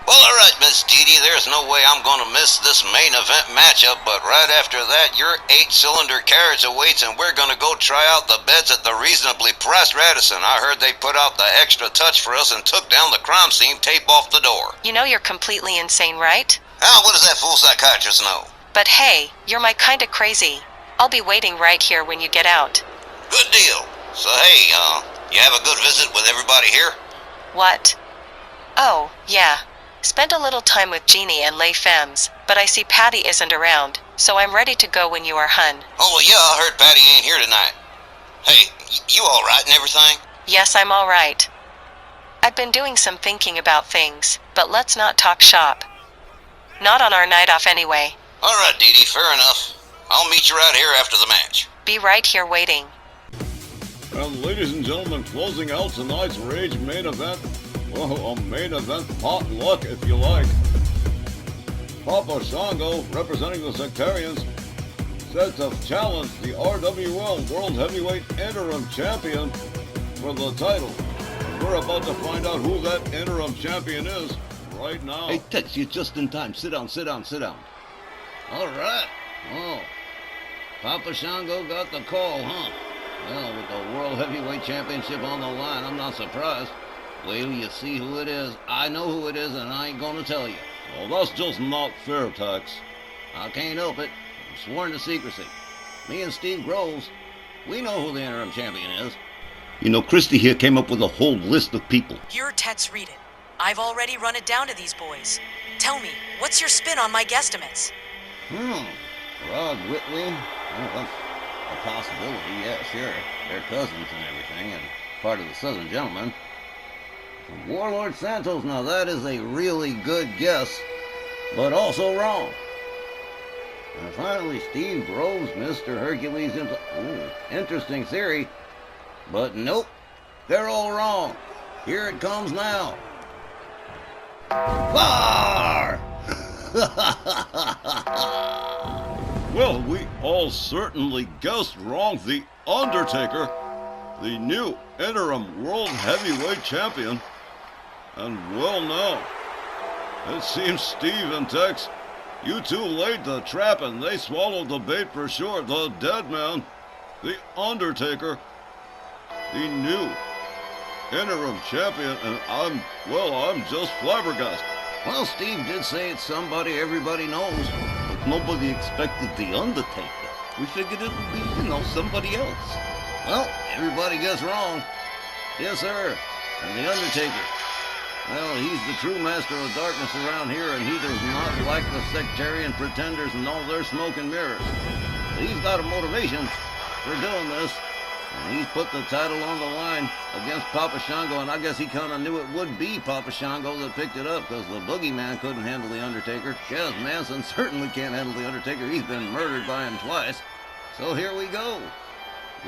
Well, alright, Miss Dee Dee, there's no way I'm gonna miss this main event matchup, but right after that, your 8-cylinder carriage awaits and we're gonna go try out the beds at the reasonably priced Radisson. I heard they put out the extra touch for us and took down the crime scene tape off the door. You know you're completely insane, right? What does that fool psychiatrist know? But hey, you're my kinda crazy. I'll be waiting right here when you get out. Good deal. So hey, you have a good visit with everybody here? What? Oh, yeah. Spent a little time with Jeannie and Les Femmes, but I see Patty isn't around, so I'm ready to go when you are, hun. Oh, well, yeah, I heard Patty ain't here tonight. Hey, you all right and everything? Yes, I'm all right. I've been doing some thinking about things, but let's not talk shop. Not on our night off anyway. All right, Dee Dee, fair enough. I'll meet you right here after the match. Be right here waiting. And ladies and gentlemen, closing out tonight's Rage main event. Well, a main event potluck, if you like. Papa Shango, representing the Sectarians, set to challenge the RWL World Heavyweight Interim Champion for the title. We're about to find out who that Interim Champion is right now. Hey, Tex, you're just in time. Sit down. All right. Oh, Papa Shango got the call, huh? Well, with the World Heavyweight Championship on the line, I'm not surprised. Wait till you see who it is. I know who it is, and I ain't gonna tell you. Well, that's just not fair, Tex. I can't help it. I'm sworn to secrecy. Me and Steve Groves, we know who the interim champion is. You know, Christy here came up with a whole list of people. Your Tex, read it. I've already run it down to these boys. Tell me, what's your spin on my guesstimates? Rod Whitley? Well, that's a possibility, yeah, sure. They're cousins and everything, and part of the Southern Gentlemen. Warlord Santos, now that is a really good guess, but also wrong. And finally, Steve Groves, Mr. Hercules. Interesting theory, but nope, they're all wrong. Here it comes now. Far! Well, we all certainly guessed wrong. The Undertaker, the new interim World Heavyweight Champion. And well now, it seems Steve and Tex, you two laid the trap and they swallowed the bait for sure. The dead man, the Undertaker, the new interim champion, and I'm just flabbergasted. Well, Steve did say it's somebody everybody knows, but nobody expected the Undertaker. We figured it would be, somebody else. Well, everybody gets wrong. Yes, sir. And the Undertaker. Well, he's the true master of darkness around here, and he does not like the sectarian pretenders and all their smoke and mirrors. But he's got a motivation for doing this, and he's put the title on the line against Papa Shango, and I guess he kind of knew it would be Papa Shango that picked it up, because the boogeyman couldn't handle the Undertaker. Kaz Manson certainly can't handle the Undertaker. He's been murdered by him twice. So here we go.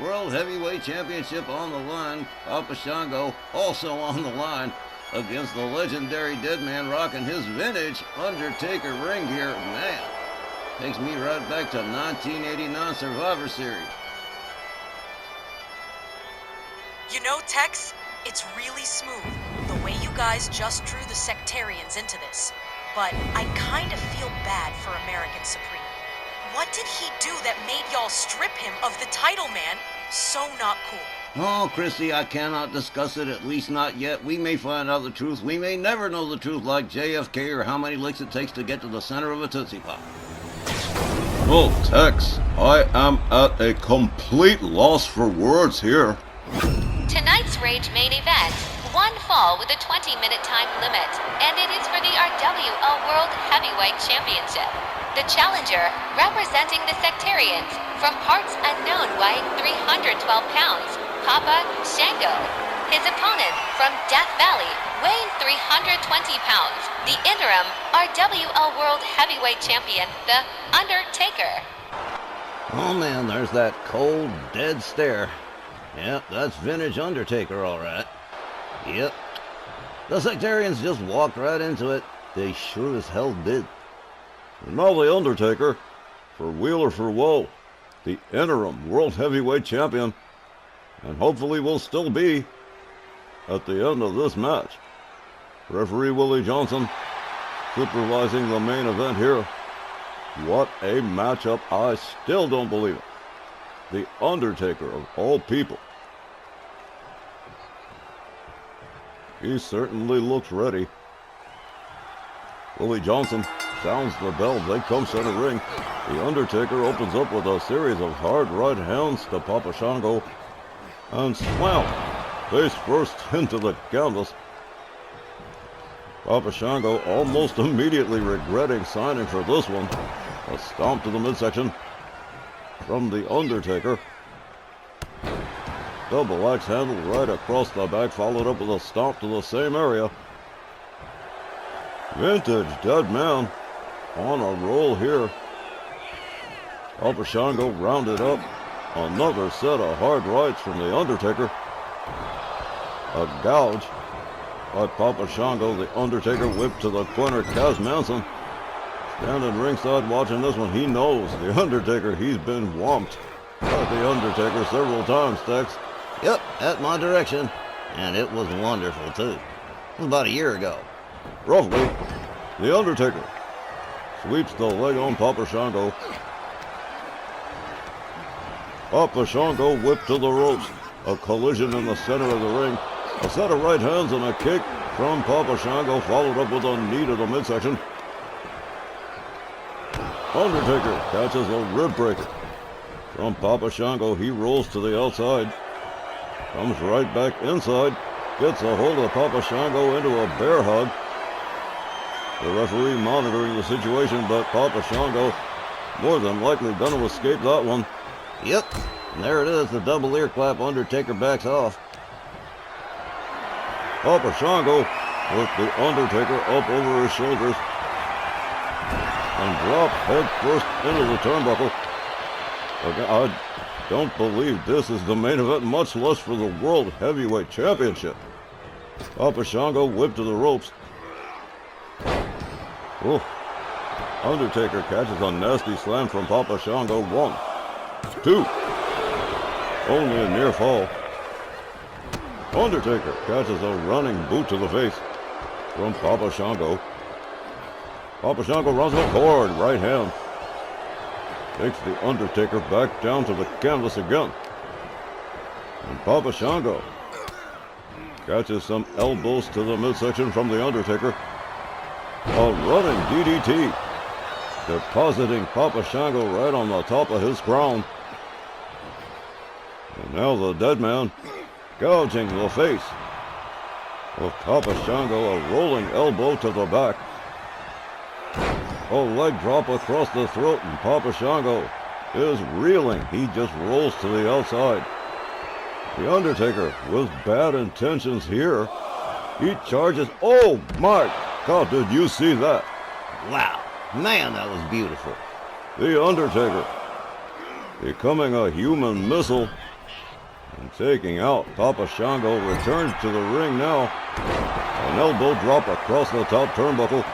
World Heavyweight Championship on the line. Papa Shango also on the line against the legendary dead man rocking his vintage Undertaker ring gear. Man, takes me right back to 1989 Survivor Series. You know, Tex, it's really smooth, the way you guys just drew the sectarians into this. But I kind of feel bad for American Supreme. What did he do that made y'all strip him of the title, man? So not cool. Oh, Christy, I cannot discuss it, at least not yet. We may find out the truth. We may never know the truth like JFK or how many licks it takes to get to the center of a Tootsie Pop. Well, Tex, I am at a complete loss for words here. Tonight's Rage main event, one fall with a 20-minute time limit, and it is for the RWL World Heavyweight Championship. The challenger, representing the Sectarians, from parts unknown weighing 312 pounds, Papa Shango. His opponent, from Death Valley, weighing 320 pounds, the interim RWL World Heavyweight Champion, the Undertaker. Oh man, there's that cold, dead stare. Yep, that's vintage Undertaker, all right. Yep. The Sectarians just walked right into it. They sure as hell did. And now the Undertaker, for weal or for woe, the interim World Heavyweight Champion, and hopefully will still be at the end of this match. Referee Willie Johnson supervising the main event here. What a matchup. I still don't believe it. The Undertaker, of all people. He certainly looks ready. Willie Johnson sounds the bell. They come center ring. The Undertaker opens up with a series of hard right hands to Papa Shango and slam face first into the canvas. Papa Shango almost immediately regretting signing for this one. A stomp to the midsection from the Undertaker. Double axe handle right across the back, followed up with a stomp to the same area. Vintage Dead Man on a roll here. Papa Shango rounded up. Another set of hard rights from the Undertaker. A gouge by Papa Shango. The Undertaker whipped to the corner. Kaz Manson standing ringside watching this one. He knows the Undertaker. He's been whomped by the Undertaker several times, Tex. Yep, at my direction. And it was wonderful, too. It was about a year ago. Roughly, the Undertaker sweeps the leg on Papa Shango. Papa Shango whipped to the ropes. A collision in the center of the ring. A set of right hands and a kick from Papa Shango, followed up with a knee to the midsection. Undertaker catches a rib breaker from Papa Shango. He rolls to the outside. Comes right back inside. Gets a hold of Papa Shango into a bear hug. The referee monitoring the situation, but Papa Shango more than likely going to escape that one. Yep, and there it is, the double ear clap. Undertaker backs off. Papa Shango with the Undertaker up over his shoulders and drop head first into the turnbuckle. Again, I don't believe this is the main event, much less for the World Heavyweight Championship. Papa Shango whipped to the ropes. Oh, Undertaker catches a nasty slam from Papa Shango. 1, 2. Only a near fall. Undertaker catches a running boot to the face from Papa Shango. Papa Shango runs a hard right hand. Takes the Undertaker back down to the canvas again. And Papa Shango catches some elbows to the midsection from the Undertaker. A running DDT, depositing Papa Shango right on the top of his crown. And now the Dead Man gouging the face of Papa Shango, a rolling elbow to the back. A leg drop across the throat, and Papa Shango is reeling. He just rolls to the outside. The Undertaker with bad intentions here. He charges. Oh my God, did you see that? Wow, man, that was beautiful. The Undertaker becoming a human missile and taking out Papa Shango. Returns to the ring now. An elbow drop across the top turnbuckle.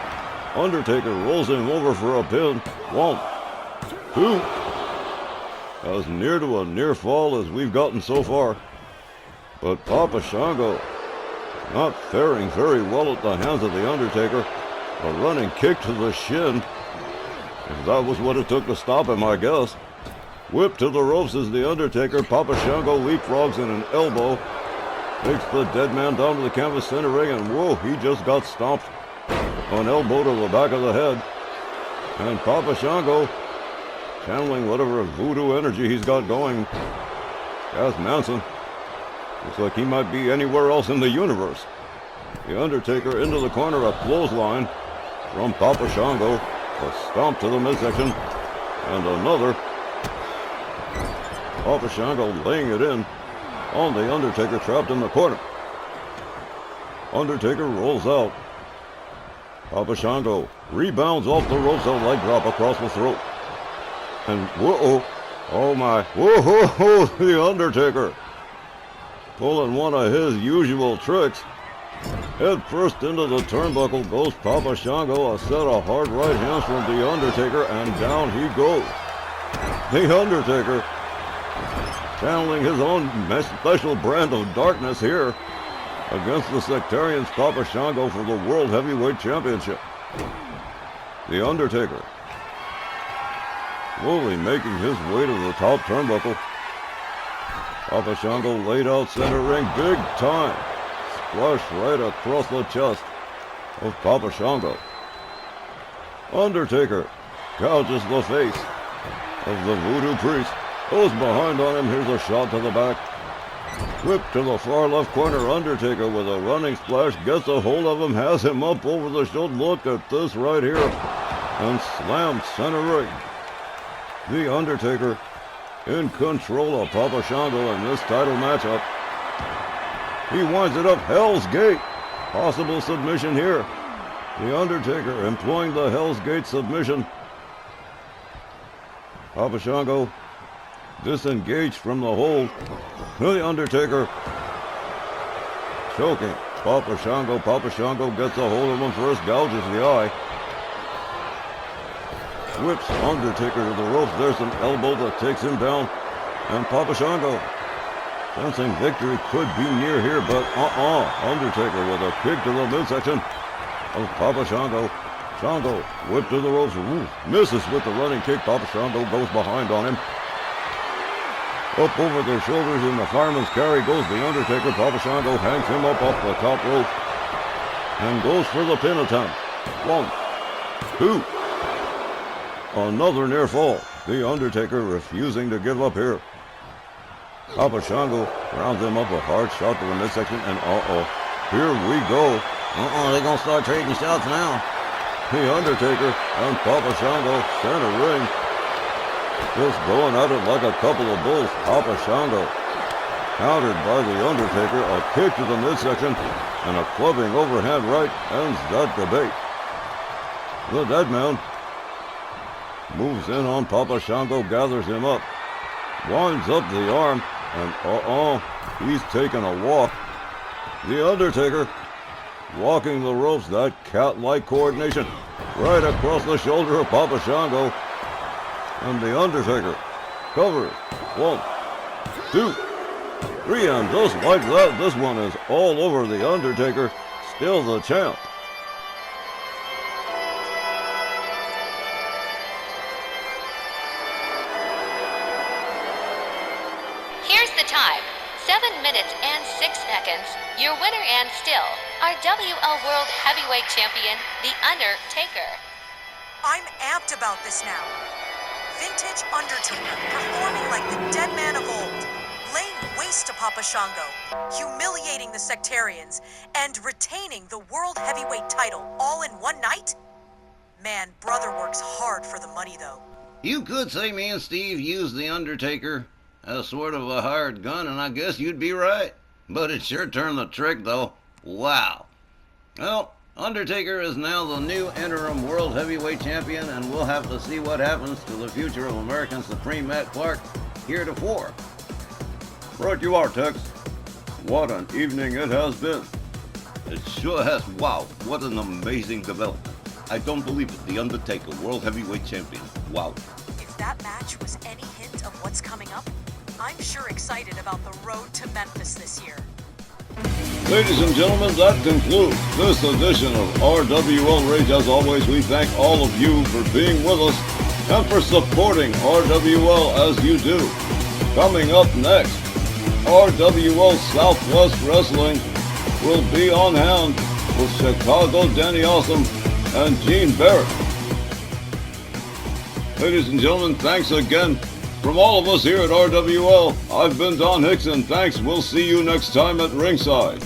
Undertaker rolls him over for a pin. 1, 2. As near to a near fall as we've gotten so far. But Papa Shango not faring very well at the hands of the Undertaker. A running kick to the shin. If that was what it took to stop him, I guess. Whip to the ropes as the Undertaker. Papa Shango leapfrogs in an elbow. Takes the Dead Man down to the canvas center ring, and whoa, he just got stomped. An elbow to the back of the head. And Papa Shango channeling whatever voodoo energy he's got going. Kaz Manson looks like he might be anywhere else in the universe. The Undertaker into the corner, a clothesline from Papa Shango. A stomp to the midsection. And another. Papa Shango laying it in on the Undertaker, trapped in the corner. Undertaker rolls out. Papa Shango rebounds off the ropes, a leg drop across the throat. And whoa, oh my, whoa, the Undertaker pulling one of his usual tricks. Head first into the turnbuckle goes Papa Shango, a set of hard right hands from the Undertaker, and down he goes. The Undertaker channeling his own special brand of darkness here against the Sectarians, Papa Shango, for the World Heavyweight Championship. The Undertaker slowly making his way to the top turnbuckle. Papa Shango laid out center ring big time. Splash right across the chest of Papa Shango. Undertaker gouges the face of the Voodoo Priest. Goes behind on him. Here's a shot to the back. Whip to the far left corner. Undertaker with a running splash. Gets a hold of him. Has him up over the shoulder. Look at this right here. And slams center ring. The Undertaker in control of Papa Shango in this title matchup. He winds it up. Hell's Gate. Possible submission here. The Undertaker employing the Hell's Gate submission. Papa Shango disengaged from the hold. The Undertaker choking Papa Shango. Papa Shango gets a hold of him first, gouges the eye. Whips Undertaker to the ropes. There's an elbow that takes him down. And Papa Shango sensing victory could be near here, but Undertaker with a kick to the midsection of Papa Shango. Shango whipped to the ropes. Misses with the running kick. Papa Shango goes behind on him. Up over their shoulders in the fireman's carry goes the Undertaker. Papa Shango hangs him up off the top rope and goes for the pin attempt. 1, 2. Another near fall. The Undertaker refusing to give up here. Papa Shango rounds him up a hard shot to the midsection, and here we go. They're gonna start trading shots now. The Undertaker and Papa Shango center ring. Just going at it like a couple of bulls. Papa Shango countered by the Undertaker. A kick to the midsection and a clubbing overhand right ends that debate. The dead man moves in on Papa Shango, gathers him up, winds up the arm, and he's taking a walk. The Undertaker walking the ropes, that cat-like coordination right across the shoulder of Papa Shango. And the Undertaker covers 1, 2, 3, and just like that, this one is all over the Undertaker, still the champ. Here's the time. 7 minutes and 6 seconds. Your winner and still our WL World Heavyweight Champion, The Undertaker. I'm amped about this now. Vintage Undertaker, performing like the dead man of old, laying waste to Papa Shango, humiliating the Sectarians, and retaining the World Heavyweight title all in one night? Man, brother works hard for the money, though. You could say me and Steve used the Undertaker as sort of a hired gun, and I guess you'd be right. But it sure turned the trick, though. Wow. Well, Undertaker is now the new interim World Heavyweight Champion, and we'll have to see what happens to the future of American Supreme Matt Clark heretofore. Right you are, Tex. What an evening it has been. It sure has. Wow, what an amazing development. I don't believe it. The Undertaker, World Heavyweight Champion. Wow. If that match was any hint of what's coming up, I'm sure excited about the road to Memphis this year. Ladies and gentlemen, that concludes this edition of RWL Rage. As always, we thank all of you for being with us and for supporting RWL as you do. Coming up next, RWL Southwest Wrestling will be on hand with Chicago Danny Awesome and Gene Barrett. Ladies and gentlemen, thanks again. From all of us here at RWL, I've been Don Hickson. Thanks. We'll see you next time at ringside.